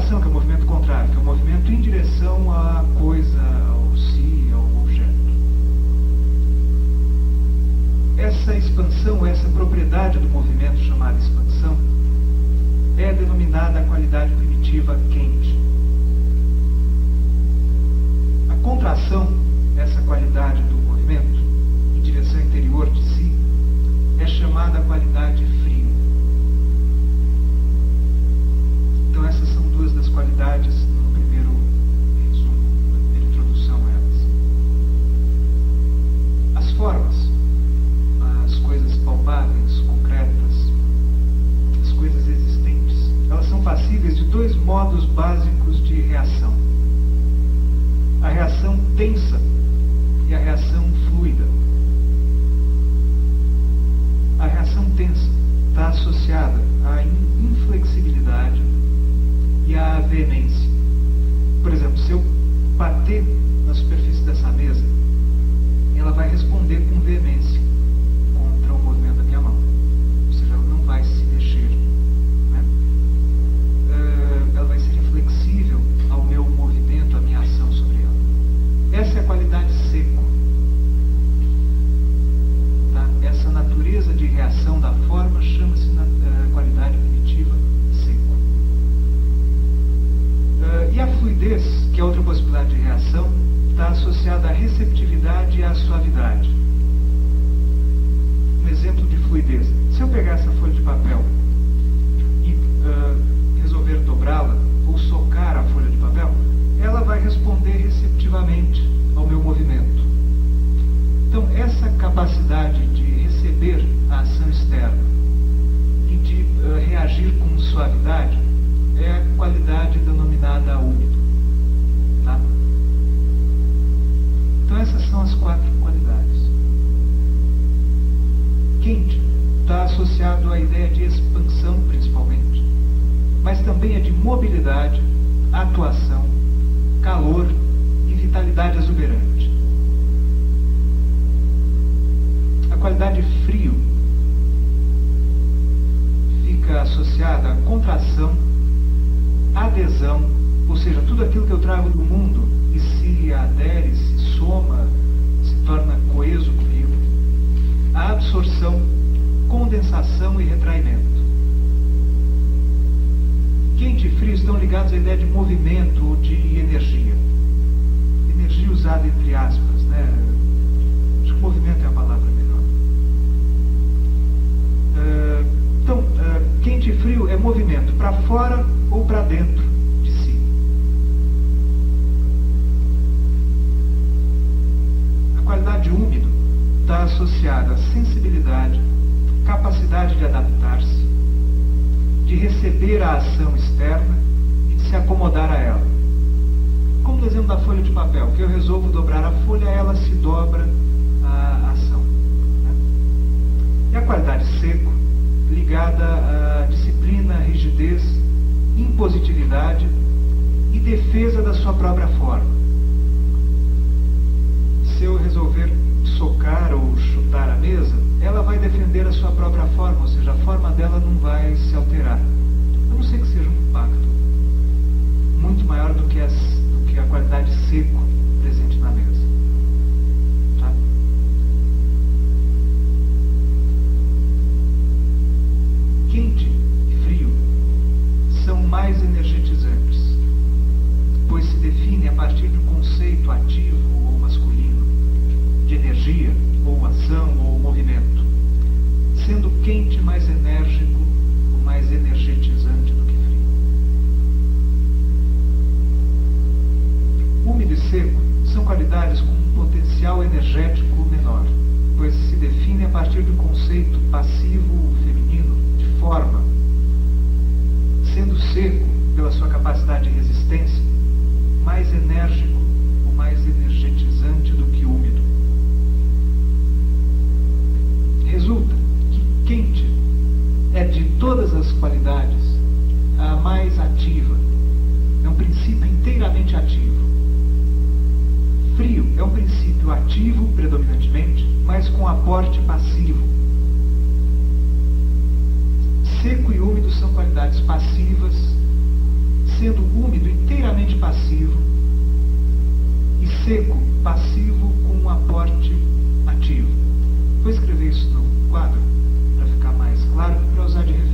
contração, que é o movimento contrário, que é o movimento em direção à coisa, ao si, ao objeto. Essa expansão, essa propriedade do movimento chamada expansão, é denominada a qualidade primitiva quente. A contração, essa qualidade do movimento em direção interior de si, é chamada a qualidade frio. Então essas são duas das qualidades no primeiro resumo, na primeira introdução a elas. As formas, as coisas palpáveis, concretas, as coisas existentes, elas são passíveis de dois modos básicos de reação: a reação tensa e a reação fluida. A reação tensa está associada à inflexibilidade e à veemência. Por exemplo, se eu bater na superfície dessa mesa, ela vai responder com veemência contra o movimento da minha mão. Ou seja, ela não vai se mexer, né? Ela vai ser inflexível ao meu movimento, à minha ação sobre ela. Essa é a qualidade seco. Tá? Essa natureza de reação da forma chama-se qualidade primitiva seco. E a fluidez, que é outra possibilidade de reação, está associada à receptividade e à suavidade. Um exemplo de fluidez: se eu pegar essa folha de papel e resolver dobrá-la ou socar a folha de papel, ela vai responder receptivamente ao meu movimento. Então, essa capacidade de receber a ação externa e de reagir com suavidade é a qualidade denominada úmido. Tá? Então essas são as 4 qualidades. Quente está associado à ideia de expansão, principalmente, mas também é de mobilidade, atuação, calor e vitalidade exuberante. A qualidade frio fica associada à contração, adesão, ou seja, tudo aquilo que eu trago do mundo e se adere, se soma, se torna coeso comigo, a absorção, condensação e retraimento. Quente e frio estão ligados à ideia de movimento ou de energia. Energia usada entre aspas, né? Acho que movimento é a palavra melhor. Então, quente e frio é movimento para fora ou para dentro de si. A qualidade úmido está associada à sensibilidade, capacidade de adaptar-se, de receber a ação externa e de se acomodar a ela. Como no exemplo da folha de papel, que eu resolvo dobrar a folha, ela se dobra à ação. Né? E a qualidade seco, ligada à disciplina, rigidez, impositividade e defesa da sua própria forma. Se eu resolver socar ou chutar a mesa, ela vai defender a sua própria forma, ou seja, a forma dela não vai se alterar. A não ser que seja um impacto muito maior do que a qualidade seco presente na mesa. Tá? Quente e frio são mais energetizantes, pois se definem a partir de um conceito ativo ou masculino, de energia, ou ação, ou movimento, sendo quente mais enérgico ou mais energetizante do que frio. Úmido e seco são qualidades com um potencial energético menor, pois se definem a partir de um conceito passivo feminino de forma, sendo seco, pela sua capacidade de resistência, mais enérgico ou mais energetizante do que úmido. Resulta que quente é, de todas as qualidades, a mais ativa. É um princípio inteiramente ativo. Frio é um princípio ativo, predominantemente, mas com aporte passivo. Seco e úmido são qualidades passivas, sendo seco, passivo com um aporte ativo. Vou escrever isso no quadro para ficar mais claro e para usar de referência.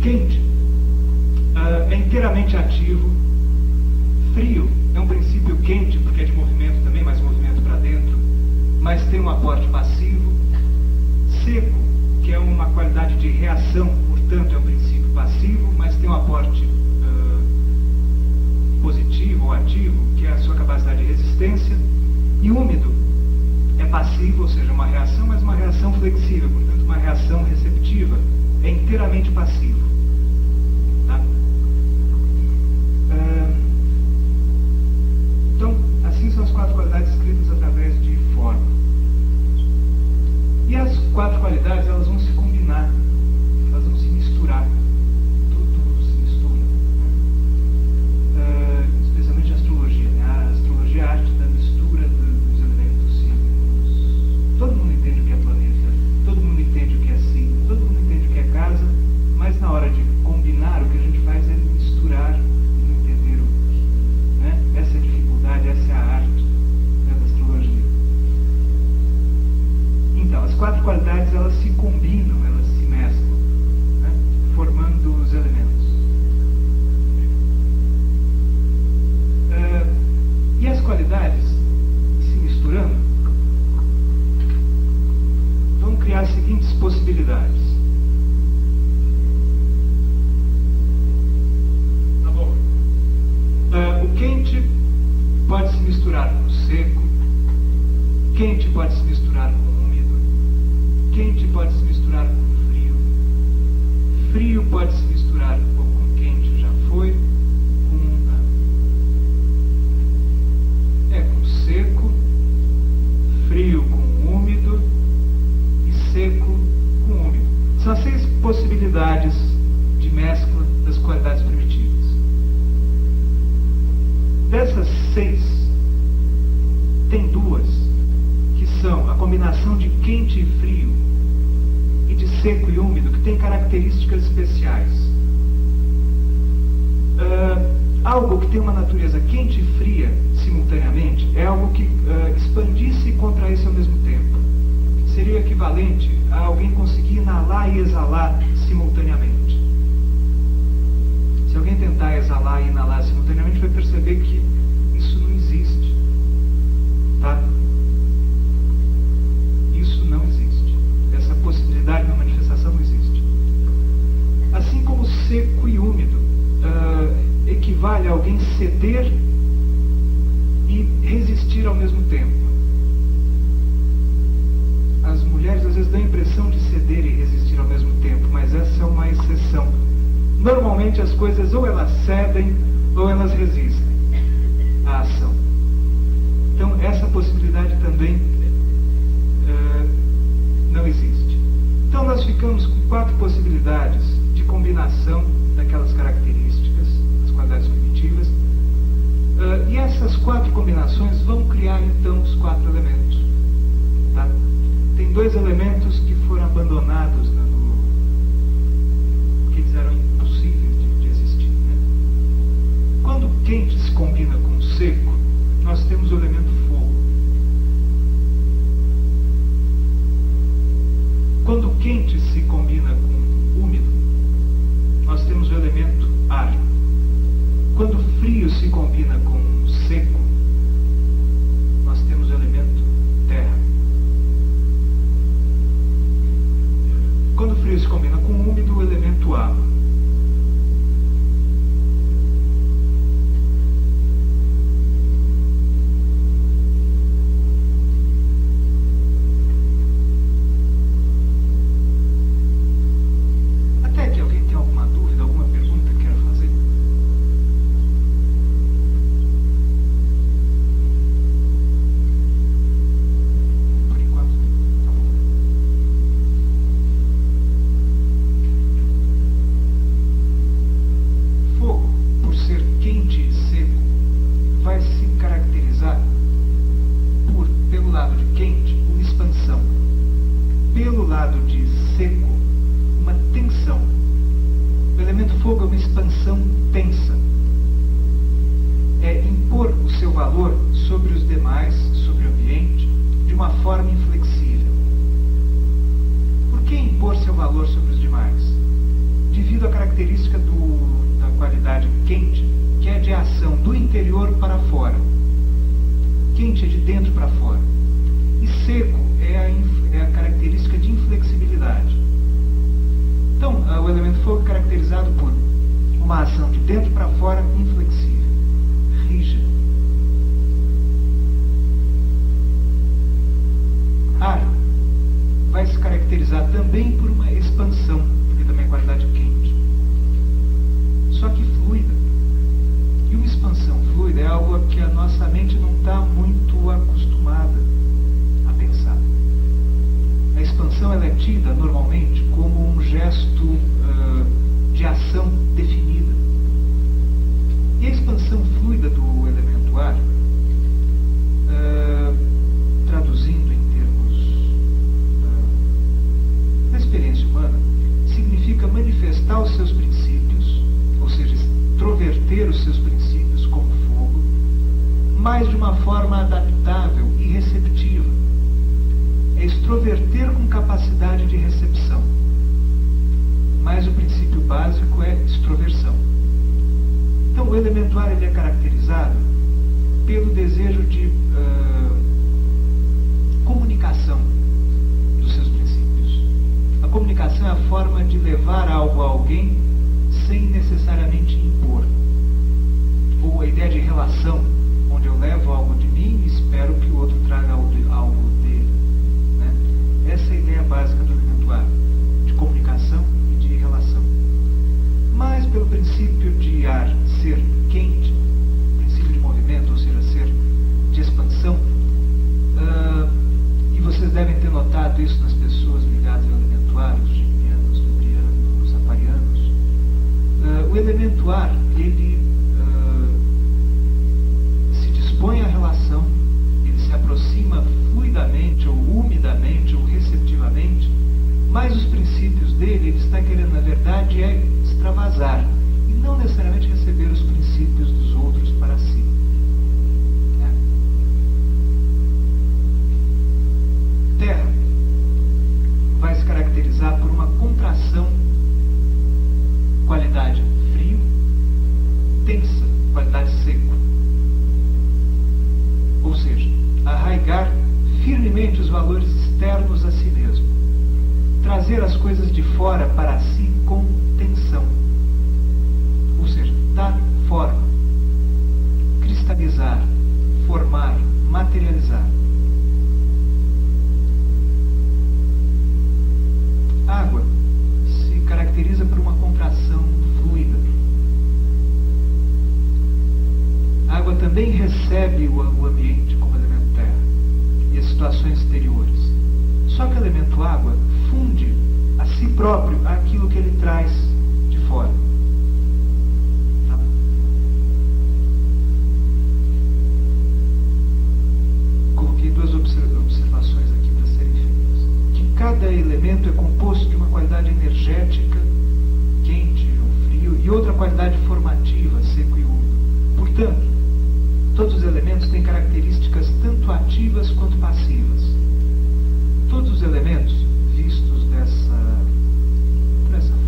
Quente é inteiramente ativo. Frio é um princípio quente, porque é de movimento também, mas movimento para dentro, mas tem um aporte passivo. Seco, que é uma qualidade de reação, portanto é um princípio passivo, mas tem um aporte positivo ou ativo, que é a sua capacidade de resistência. E úmido é passivo, ou seja, uma reação, mas uma reação flexível, portanto uma reação receptiva. É inteiramente passivo. Tá? Então, assim são as 4 qualidades escritas através de forma. E as 4 qualidades, elas vão se combinar, elas vão se misturar. Tudo se mistura. Especialmente a astrologia. Né? A astrologia é a arte da mistura dos elementos signos. Todo mundo entende o que é planeta, todo mundo entende o que é signo, todo mundo entende o que é casa, mas na hora de combinar, o que a gente faz é misturar e não entender o que. Né? Essa é a dificuldade, essa é a arte, né, da astrologia. Então, as 4 qualidades, elas se combinam, elas se mesclam, né, formando os elementos. E as qualidades, se misturando, vão criar as seguintes possibilidades. Tá bom. O quente pode se misturar com o seco, quente pode se misturar com o úmido, quente pode se misturar com o frio, frio pode se misturar com quente, já foi, com seco, frio com úmido e seco com úmido. São as 6 possibilidades de mescla das qualidades primitivas. Dessas 6, tem 2 que são a combinação de quente e frio e de seco e úmido, que tem características especiais. Algo que tem uma natureza quente e fria simultaneamente é algo que expandisse e contraísse ao mesmo tempo. Seria equivalente a alguém conseguir inalar e exalar simultaneamente. Se alguém tentar exalar e inalar simultaneamente, vai perceber que isso não existe. Tá? Isso não existe. Essa possibilidade de uma manifestação não existe. Assim como seco e úmido equivale a alguém ceder e resistir ao mesmo tempo. As mulheres às vezes dão a impressão de ceder e resistir ao mesmo tempo, mas essa é uma exceção. normalmente as coisas ou elas cedem ou elas resistem à ação. Então essa possibilidade também não existe. Então nós ficamos com 4 possibilidades de combinação daquelas características, das qualidades primitivas, e essas 4 combinações vão criar então os 4 elementos. Tá? Tem 2 elementos que foram abandonados que eles eram impossíveis de existir. Né? Quando o quente se combina com o seco, nós temos o elemento fogo. Quando o quente se combina com o úmido, nós temos o elemento ar. Quando o frio se combina com o seco, nós temos o elemento terra. Quando o frio se combina com o úmido, o elemento água. Água se caracteriza por uma contração fluida. elemento água funde a si próprio aquilo que ele traz de fora. Tá? Coloquei duas observações aqui para serem feitas. Que cada elemento é composto de uma qualidade energética, quente ou frio, e outra qualidade formativa, seco e úmido. Portanto, todos os elementos têm características tanto ativas quanto passivas. Todos os elementos, vistos dessa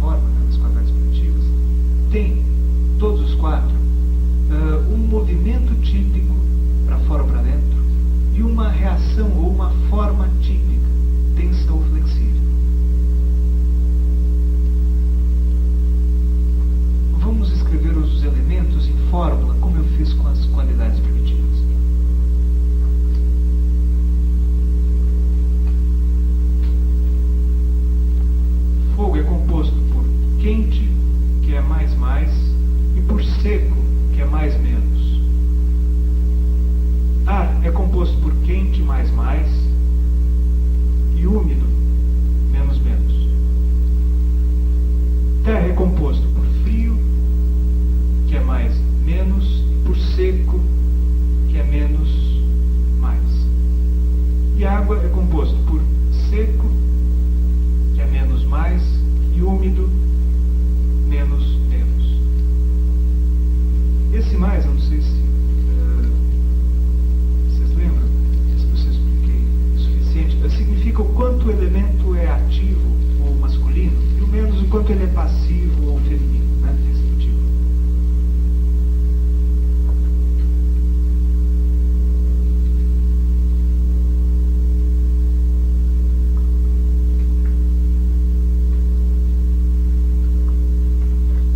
forma, né, nas qualidades primitivas, têm, todos os quatro, um movimento típico para fora ou para dentro e uma reação ou uma forma típica, tensa ou flexível. Vamos escrever os elementos em fórmula, como eu fiz com as qualidades primitivas. Fogo é composto por quente, que é mais, e por seco, que é mais, menos. Ar é composto por quente, mais, e úmido, menos, menos. Terra é composto por frio, que é mais, menos, e por seco, que é menos, mais. E água é composto por seco, que é menos, mais, e úmido, menos, menos. Esse mais, eu não sei se vocês lembram, se eu expliquei o suficiente, significa o quanto o elemento é ativo ou masculino, e o menos o quanto ele é passivo ou feminino, né? Restritivo.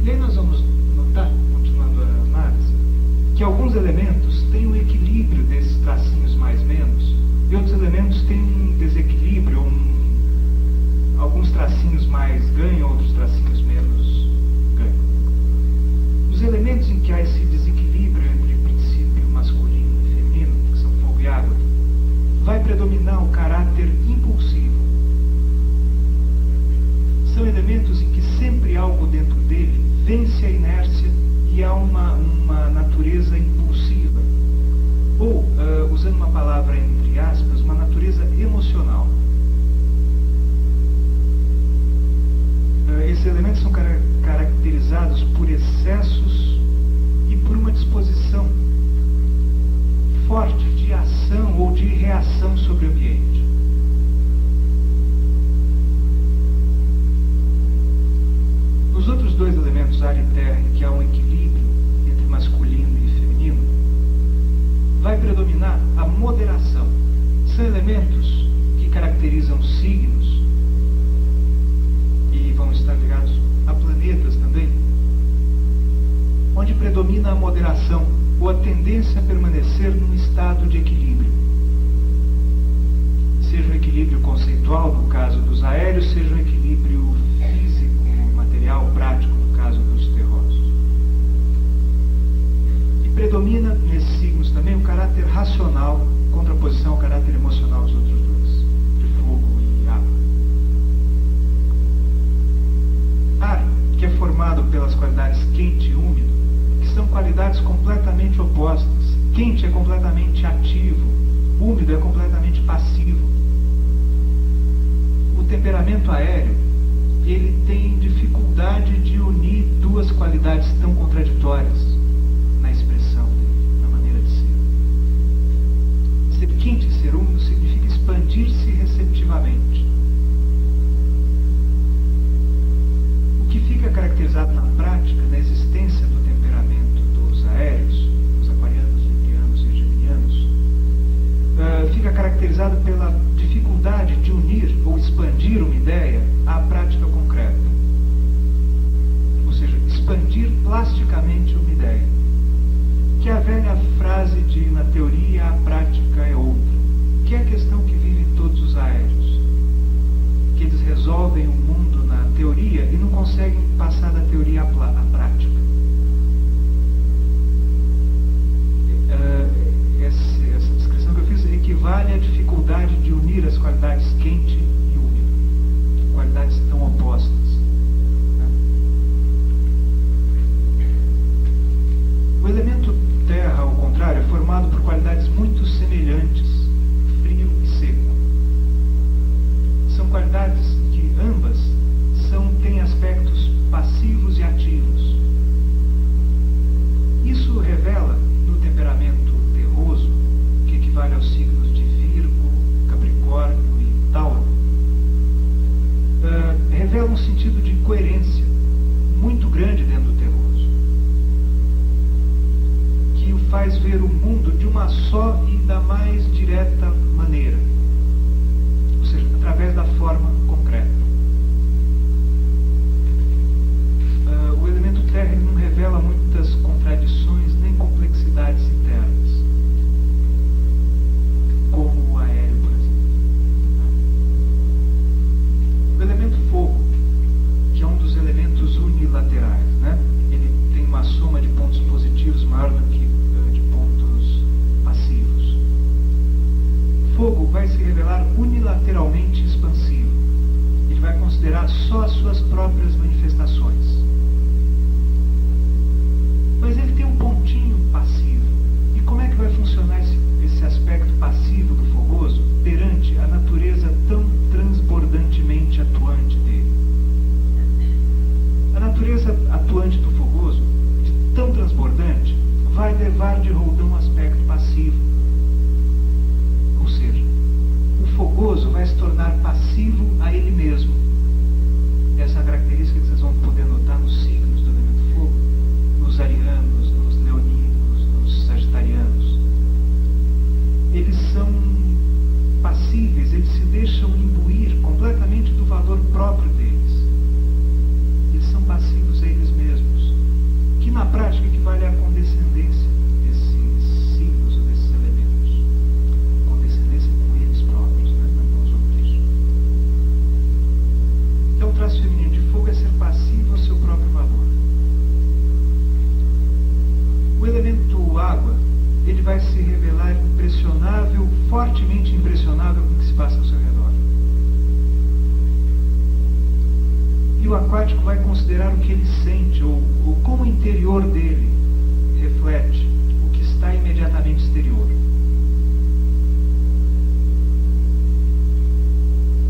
E aí nós vamos notar, continuando a análise, que alguns elementos têm um equilíbrio desses tracinhos mais menos, e outros elementos têm um desequilíbrio, alguns tracinhos mais ganham, outros tracinhos menos ganham. Os elementos em que há esse desequilíbrio entre princípio masculino e feminino, que são fogo e água, vai predominar o caráter impulsivo. São elementos em que sempre algo dentro dele vence a inércia e há uma natureza impulsiva. Ou, usando uma palavra entre aspas, uma natureza emocional. Esses elementos são caracterizados por excessos e por uma disposição forte de ação ou de reação sobre o ambiente. Nos outros dois elementos, ar e terra, em que há um equilíbrio entre masculino e feminino, vai predominar a moderação. São elementos que caracterizam signos e vão estar ligados a planetas também, onde predomina a moderação ou a tendência a permanecer num estado de equilíbrio. Seja um equilíbrio conceitual, no caso dos aéreos, seja um equilíbrio físico, material, prático, no caso dos terrosos. E predomina nesses signos também o caráter racional, contraposição ao caráter emocional dos outros dois, de fogo e água. Ar, que é formado pelas qualidades quente e úmido, que são qualidades completamente opostas. Quente é completamente ativo, úmido é completamente passivo. O temperamento aéreo, ele tem dificuldade de unir duas qualidades tão contraditórias na expressão dele, na maneira de ser. Ser quente e ser úmido significa expandir-se receptivamente. O que fica caracterizado na prática, na existência do temperamento dos aéreos, os aquarianos, librianos e geminianos, fica caracterizado pela dificuldade de unir ou expandir uma ideia à prática concreta. Ou seja, expandir plasticamente uma ideia. próprio deles. Eles são passivos a eles mesmos, que na prática equivale à condescendência desses signos ou desses elementos. Condescendência com eles próprios, né? Não com os outros. Então o traço feminino de fogo é ser passivo ao seu próprio valor. O elemento água, ele vai se revelar impressionável, fortemente impressionável com o que se passa ao seu redor. E o aquático vai considerar o que ele sente, ou como o interior dele reflete o que está imediatamente exterior.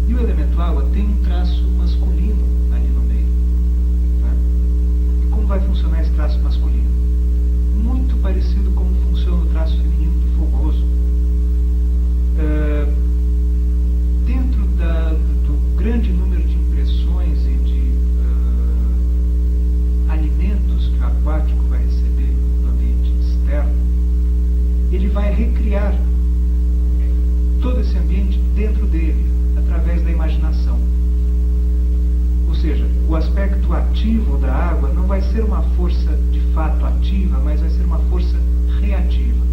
E o elemento água tem um traço masculino ali no meio. Tá? E como vai funcionar esse traço masculino? Muito parecido como funciona o traço feminino do fogoso. Dentro do grande número de impressões e de alimentos que o aquático vai receber do ambiente externo, ele vai recriar todo esse ambiente dentro dele, através da imaginação. Ou seja, o aspecto ativo da água não vai ser uma força de fato ativa, mas vai ser uma força reativa.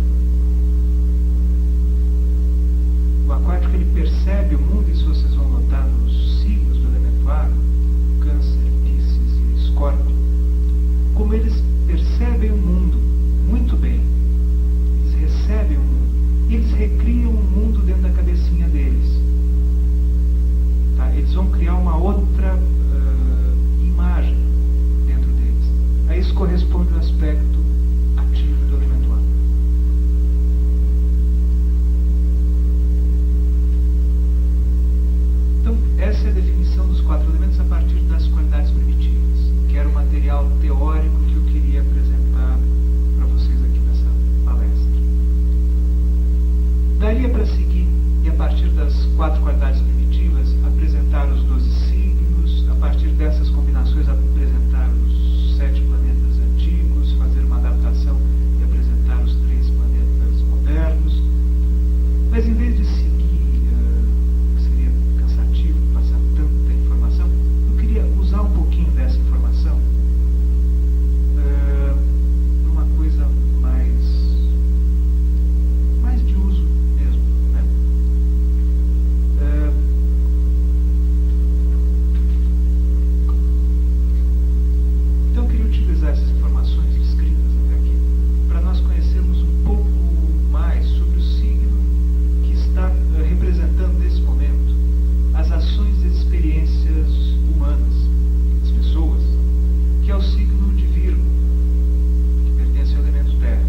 O aquático, ele percebe o mundo, isso vocês vão notar nos signos do elemento água, Câncer, Pícis e Escórpio, como eles percebem o mundo muito bem. Eles recebem o mundo e eles recriam o mundo dentro da cabecinha deles. Tá? Eles vão criar uma outra imagem dentro deles. A isso corresponde o aspecto ativo do elemento água. Então, essa é a definição dos 4 elementos a partir das qualidades primitivas, que era o material teórico que eu queria apresentar para vocês aqui nessa palestra. Daria para seguir, e a partir das 4 qualidades primitivas, apresentar os 12 signos, a partir dessas combinações apresentar os 7 planetas antigos, fazer uma adaptação e apresentar os 3 planetas modernos. Mas em vez de seguir, que seria cansativo passar tanta informação, eu queria usar um pouquinho dessa informação para uma coisa mais de uso mesmo, né? Então eu queria utilizar essas informações descritas até aqui para nós conhecermos um pouco mais sobre o signo que está representando nesse momento as ações e as experiências humanas, das pessoas, que é o signo de Virgo, que pertence ao elemento terra.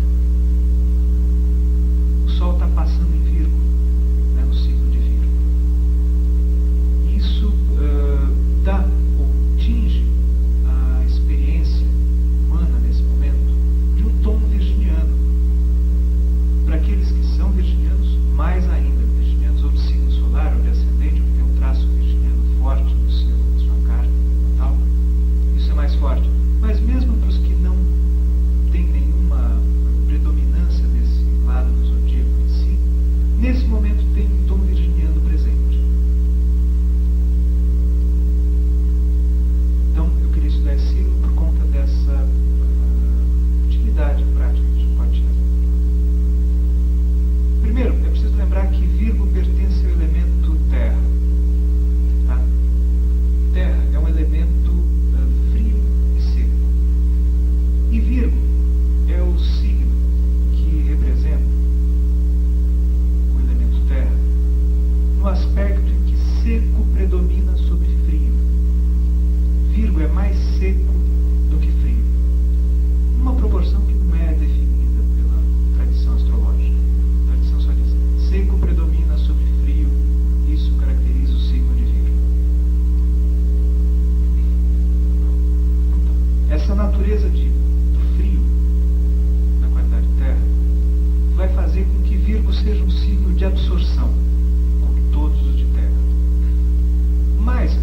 O Sol está passando em Virgo, né, no signo de Virgo. E isso dá ou tinge a experiência humana nesse momento de um tom virginiano. Para aqueles que são virginianos, mais ainda, virginianos ou de signo solar ou de ascendente, ou que tem um traço virginiano forte no seu, na sua carne, tal, isso é mais forte. Mas mesmo para os que não têm nenhuma predominância desse lado do zodíaco em si, nesse momento tem um tom virginiano presente. Então eu queria estudar esse signo por conta dessa utilidade prática que a gente pode tirar. Primeiro, é preciso lembrar que Virgo pertence ao elemento terra. Tá? Terra é um elemento frio e seco. E Virgo é o signo que representa o elemento terra no aspecto em que seco predomina sobre frio. Virgo é mais seco do que frio, numa proporção que não é definida pela tradição astrológica. A tradição só diz: seco predomina sobre frio, isso caracteriza o signo de Virgo. Então, essa natureza do frio, na qualidade terra, vai fazer com que Virgo seja um signo de absorção, como todos os de terra. Mas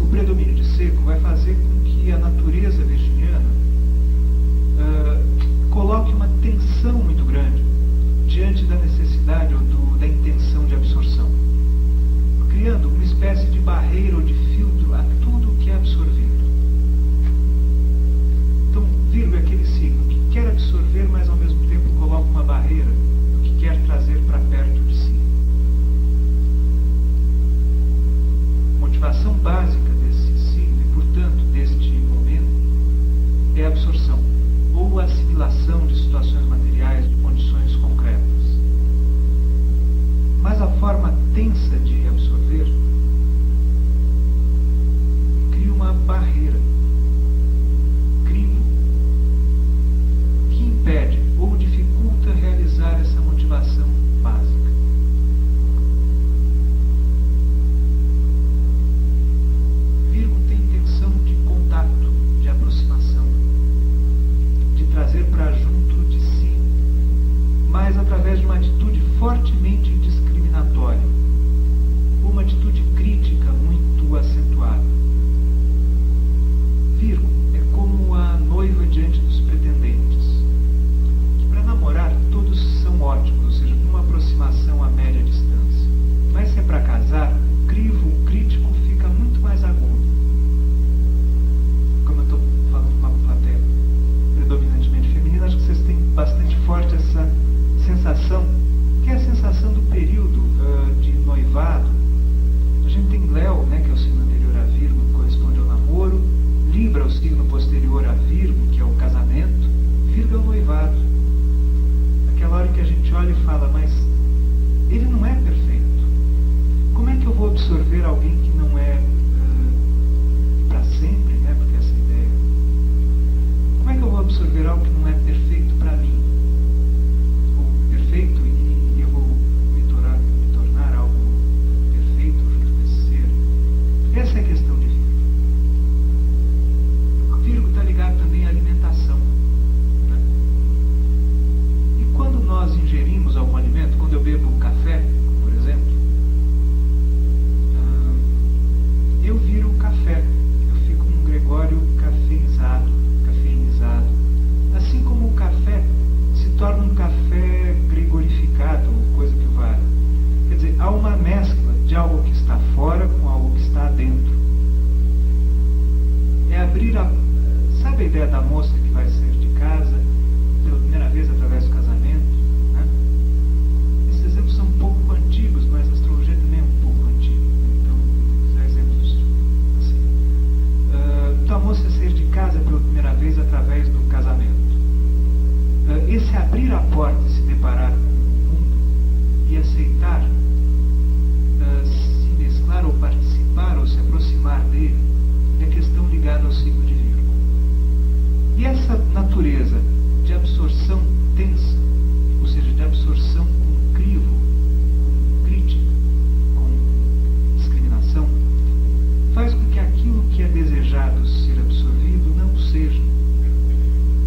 seja.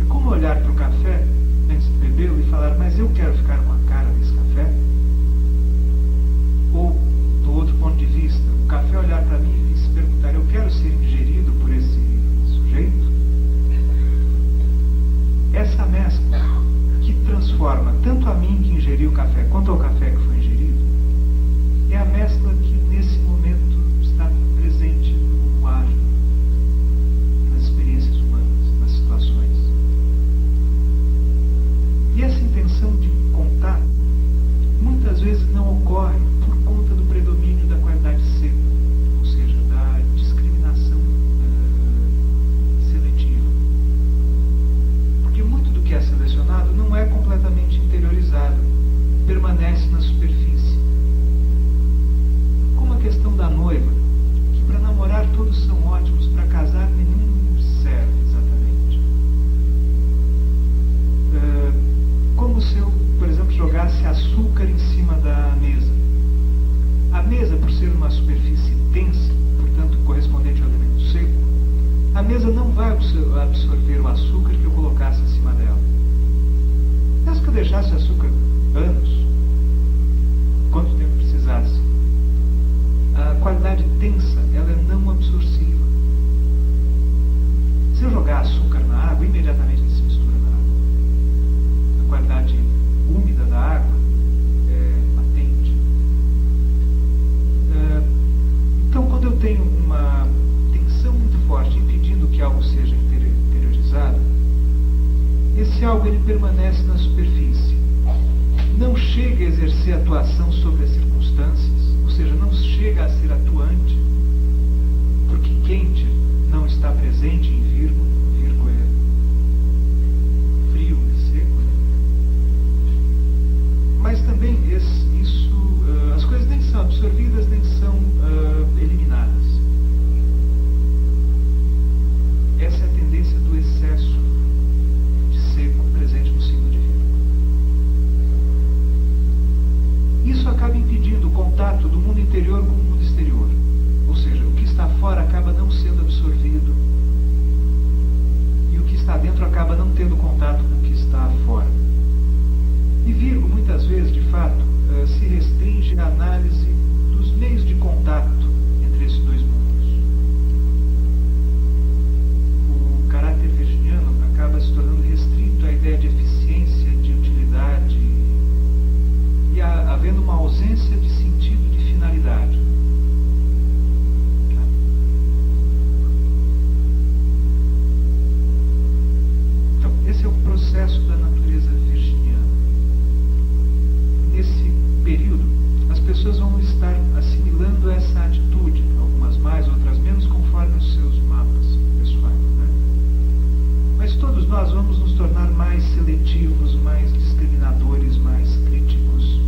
É como olhar para o café antes de bebê-lo e falar, mas eu quero ficar com a cara desse café? Ou, do outro ponto de vista, o café olhar para mim e se perguntar, eu quero ser ingerido por esse sujeito? Essa mescla que transforma tanto a mim que ingeriu o café quanto ao café que foi ingerido é a mescla que nesse momento está presente no ar, nas experiências humanas, nas situações. E essa intenção de contato muitas vezes não ocorre por conta do predomínio da qualidade seca, ou seja, da discriminação seletiva. Porque muito do que é selecionado não é completamente interiorizado, permanece na superfície. Como a questão da noiva, que para namorar todos são ótimos, para casar nenhum serve exatamente. Como se eu, por exemplo, jogasse açúcar em cima da mesa. A mesa, por ser uma superfície densa, portanto correspondente ao elemento seco, a mesa não vai absorver o açúcar que eu colocasse em cima dela. Mesmo que eu deixasse o açúcar anos, quanto tempo precisasse, a qualidade densa, ela é não absortiva. Se eu jogar açúcar na água, imediatamente ele se mistura na água. A qualidade úmida da água é latente. Então, quando eu tenho uma tensão muito forte impedindo que algo seja interiorizado, esse algo ele permanece na superfície. Não chega a exercer atuação sobre as circunstâncias, ou seja, não chega a ser atuante, porque quente não está presente em Virgo. Virgo é frio e seco, né? Mas também as coisas nem são absorvidas, nem são eliminadas. Essa é a tendência do excesso de seco presente no signo de Virgo. Isso acaba impedindo o contato do mundo interior com o mundo exterior. Ou seja, o que está fora acaba não sendo absorvido e o que está dentro acaba não tendo contato com o que está fora. E Virgo, muitas vezes, de fato, se restringe à análise dos meios de contato entre esses dois mundos. O caráter virginiano acaba se tornando restrito à ideia de eficiência, de utilidade, e havendo uma ausência de sentido de finalidade. Então, esse é o processo da natureza virginiana. Nesse período, as pessoas vão estar assimilando essa atitude, algumas mais, outras menos, conforme os seus mapas pessoais, né? Mas todos nós vamos nos tornar mais seletivos, mais discriminadores, mais críticos,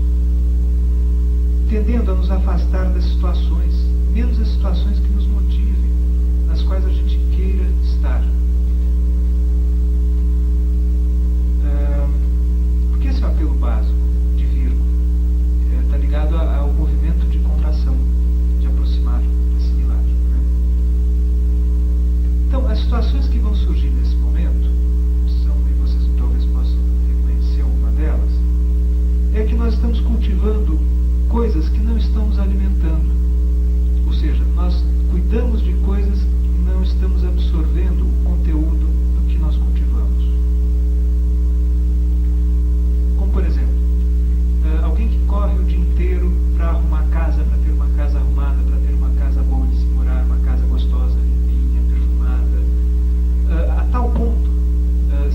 tendendo a nos afastar das situações, menos as situações que nos motivem, nas quais a gente queira estar. Porque esse é o apelo básico de Virgo. Está ligado ao movimento de contração, de aproximar, de assimilar, né? Então, as situações que vão surgir nesse momento, e vocês talvez possam reconhecer uma delas, é que nós estamos cultivando coisas que não estão nos alimentando. Ou seja, nós cuidamos de coisas que não estamos absorvendo o conteúdo do que nós cultivamos. Como, por exemplo, alguém que corre o dia inteiro para arrumar casa, para ter uma casa arrumada, para ter uma casa boa de se morar, uma casa gostosa, limpinha, perfumada, a tal ponto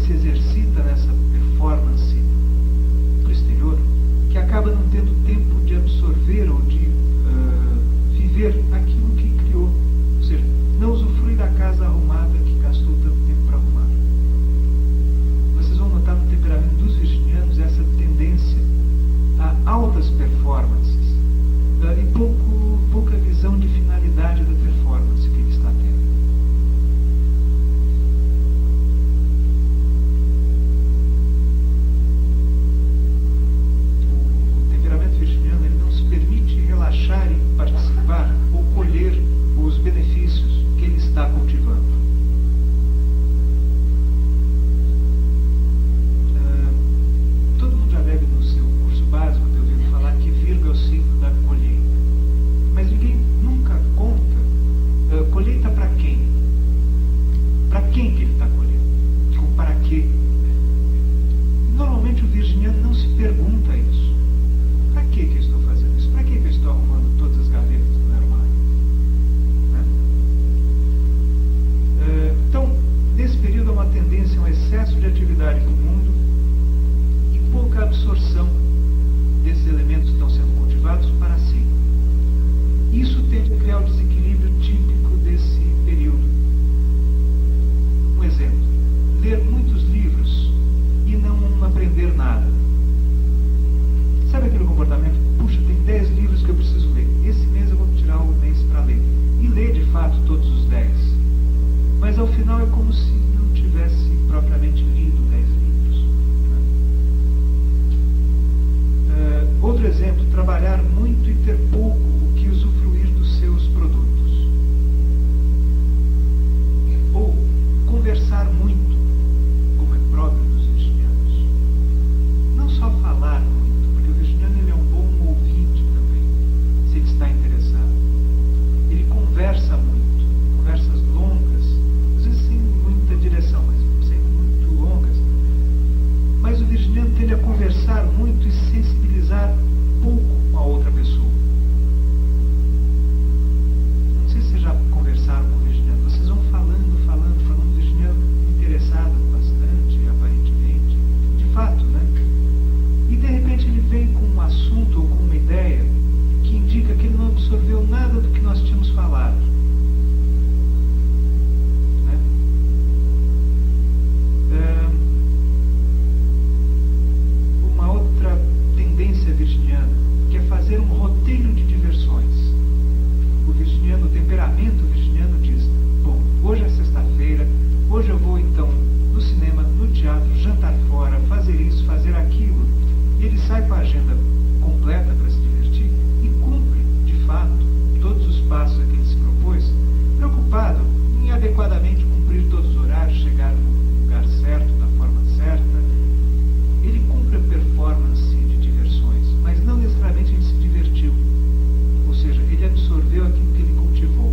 se exercita nessa performance para o exterior, que acaba não tendo tempo de absorver ou de viver aquilo que criou. Ou seja, não usufrui da casa arrumada que gastou tanto tempo para arrumar. Vocês vão notar no temperamento dos virginianos essa tendência a altas performances e pouca visão de finalidade da performance que ele está tendo. O temperamento virginiano ele não se permite relaxar e participar ou colher os benefícios que ele está cultivando. como se não tivesse propriamente lido 10 livros. Outro exemplo, trabalhar muito e ter pouco o que usufruir dos seus produtos. Ou conversar muito, como é próprio dos virginianos. Não só falar muito, porque o virginiano ele é um bom ouvinte também, se ele está interessado. Ele conversa muito, conversas longas, às vezes sem muita direção, mas sempre muito longas. Mas o virginiano tende a conversar muito e sensibilizar pouco a outra pessoa. Não sei se vocês já conversaram com o virginiano. Vocês vão falando, o virginiano interessado bastante, aparentemente, de fato, né? E de repente ele vem com um assunto ou com uma ideia que indica que ele não absorveu nada do que nós tínhamos falado. Né? Uma outra tendência virginiana, que é fazer um roteiro de diversões. O virginiano, o temperamento virginiano diz: bom, hoje é sexta-feira, hoje eu vou então no cinema, no teatro, jantar fora, fazer isso, fazer aquilo. E ele sai com a agenda completa para se divertir e cumpre, de fato, todos os passos a que ele se propôs, preocupado em adequadamente cumprir todos os horários, chegar no lugar certo, da forma certa. Ele cumpre a performance de diversões, mas não necessariamente ele se divertiu. Ou seja, ele absorveu aquilo que ele cultivou.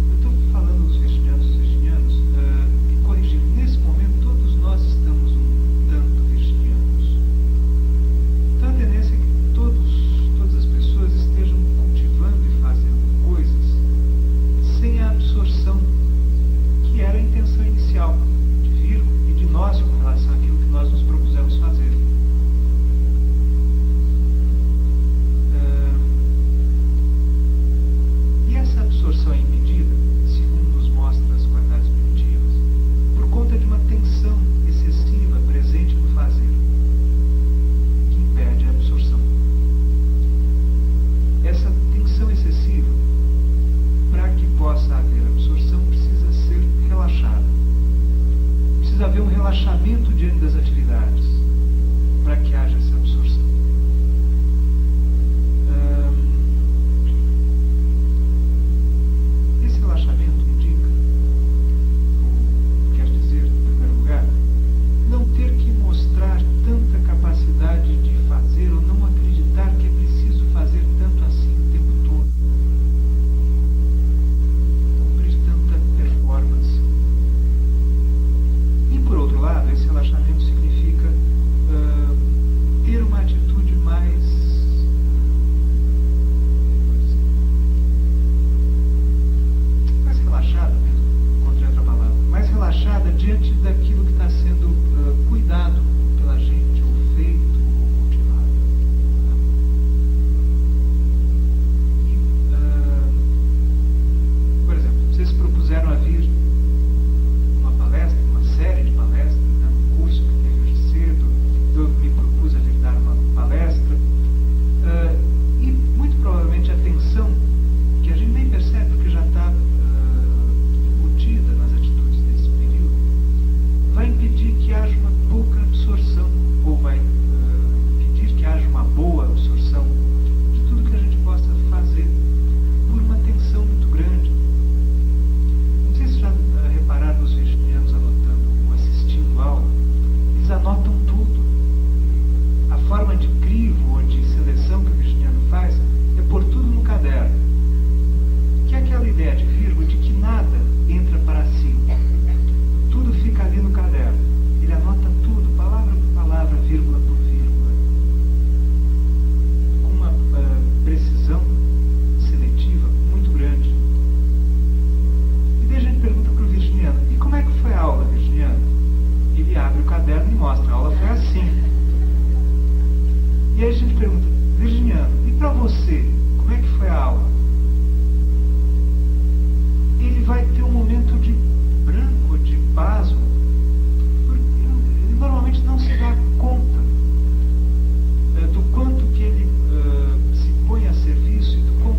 Eu estou falando dos virginianos, e corrigindo, nesse momento todos nós estamos um tanto virginianos. Então a tendência é que todas as pessoas estejam cultivando e fazendo coisas sem a absorção que era a intenção inicial de Virgo e de nós com relação àquilo que nós nos propusemos fazer. E essa absorção é impedida, segundo nos mostra as qualidades primitivas, por conta de uma tensão excessiva presente no fazer, que impede a absorção. Essa tensão excessiva, para que possa haver absorção, precisa ser relaxada. Precisa haver um relaxamento diante das atividades para que haja essa absorção. Esse relaxamento indica, ou quer dizer, em primeiro lugar, não ter que mostrar tanta capacidade de fazer ou não acreditar que é preciso fazer tanto assim o tempo todo. Cumprir tanta performance. E por outro lado, esse relaxamento significa ter uma atitude mais relaxada mesmo, encontrei outra palavra, mais relaxada diante daquilo que está sendo cuidado pela gente, ou feito, ou cultivado. Por exemplo, vocês se propuseram a vir uma palestra, uma série de palestras, né, um curso que teve hoje cedo, eu me propus a vir dar uma palestra, e muito provavelmente a atenção, que a gente nem percebe porque já está embutida nas atitudes desse período, vai impedir que haja uma pouca absorção, ou vai impedir que haja uma boa absorção de tudo que a gente possa fazer, por uma tensão muito grande. Não sei se já repararam os virginianos anotando ou assistindo aula, eles anotam tudo. A forma de crivo ou de seleção que o virginiano faz é pôr tudo no caderno. Que é aquela ideia de Virgo de que nada entra para si. Tudo fica ali no caderno. Ele anota tudo, palavra por palavra, vírgula por vírgula. Com uma precisão seletiva muito grande. E daí a gente pergunta para o virginiano: e como é que foi a aula, virginiano? Ele abre o caderno e mostra: a aula foi assim. E aí a gente pergunta: virginiano, e para você, como é que foi a aula? Ele vai ter um momento de branco, de pasmo, porque ele normalmente não se dá conta do quanto que ele se põe a serviço e do quão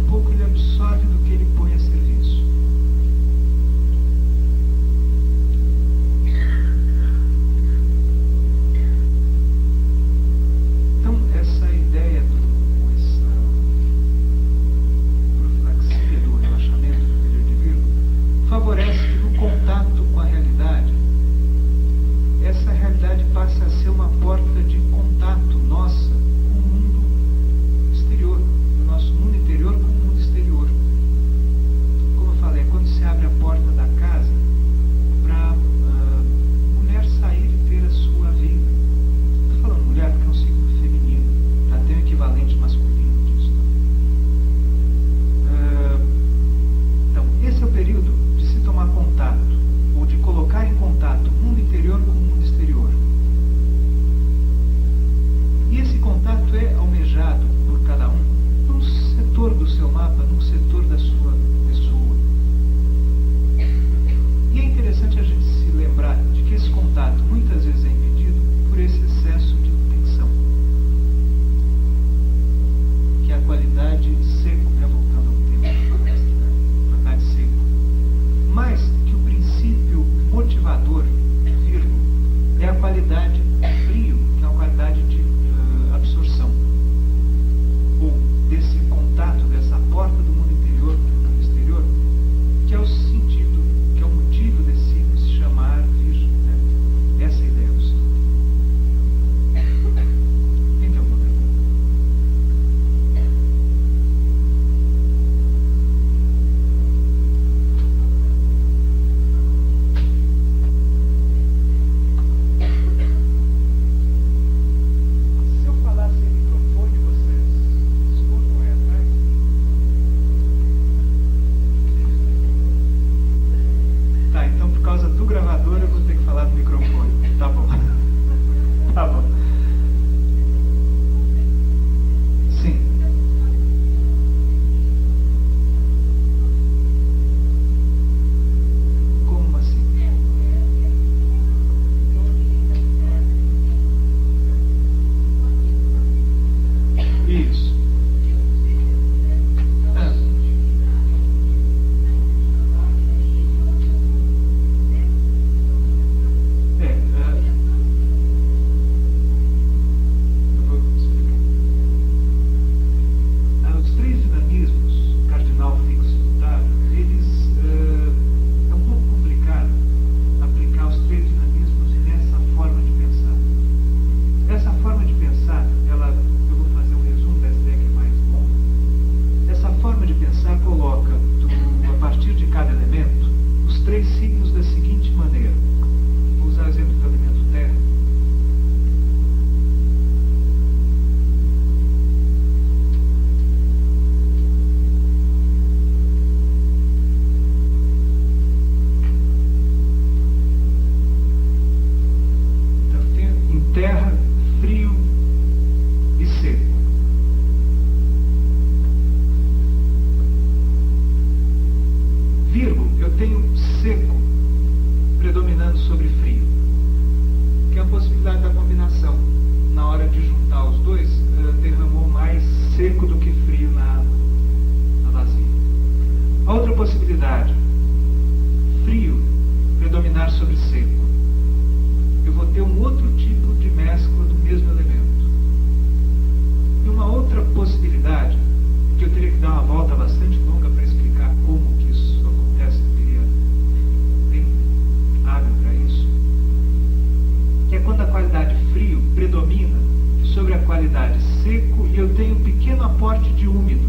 pequeno aporte de úmido.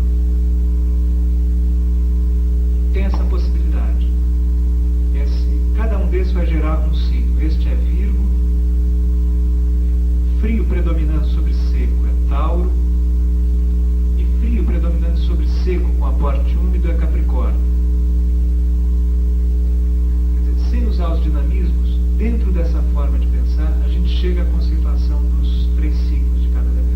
Tem essa possibilidade. Cada um desses vai gerar um signo. Este é Virgo, frio predominando sobre seco é Tauro, e frio predominando sobre seco com aporte úmido é Capricórnio. Quer dizer, sem usar os dinamismos, dentro dessa forma de pensar, a gente chega à conceituação dos 3 signos de cada elemento.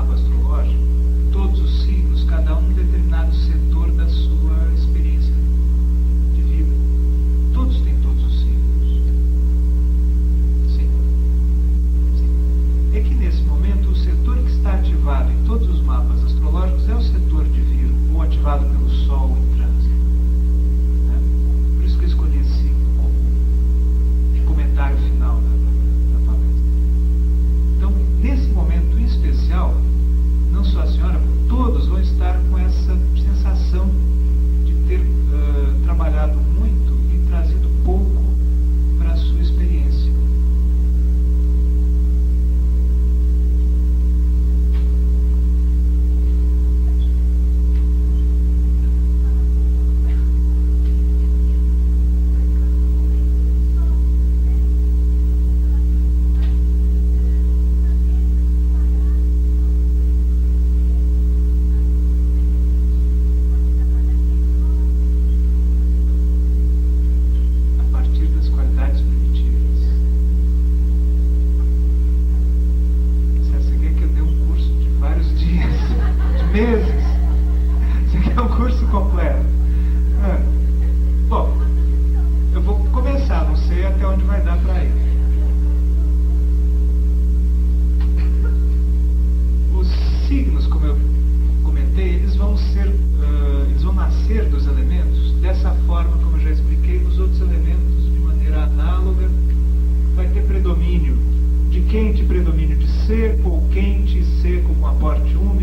mapa astrológico, todos os signos, cada um determinado setor da sua experiência de vida. Todos têm todos os signos. Sim. Sim. É que nesse momento o setor que está ativado em todos os mapas astrológicos é o setor de Virgo, ou ativado pelo Sol em trânsito. Né? Por isso que eu escolhi esse signo como comentário final da palestra. Então, nesse momento em especial, não só a senhora, todos vão estar com essa sensação de ter trabalhado muito e trazido pouco para a sua experiência. Predomínio de seco ou quente e seco com aporte úmido.